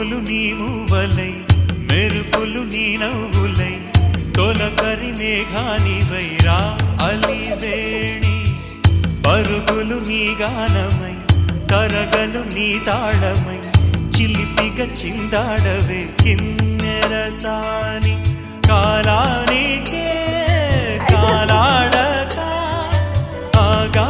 పువ్వులు నీ మూవలై మెరుపులు నీ నవ్వులై తొలకరి మేఘానివై రా అలివేణి పరుగులు నీ గానమై కరగలు నీ తాళమై చిలిపిగా చిందాడవే కిన్నెరసాని కాలానికే కాలాడక ఆగా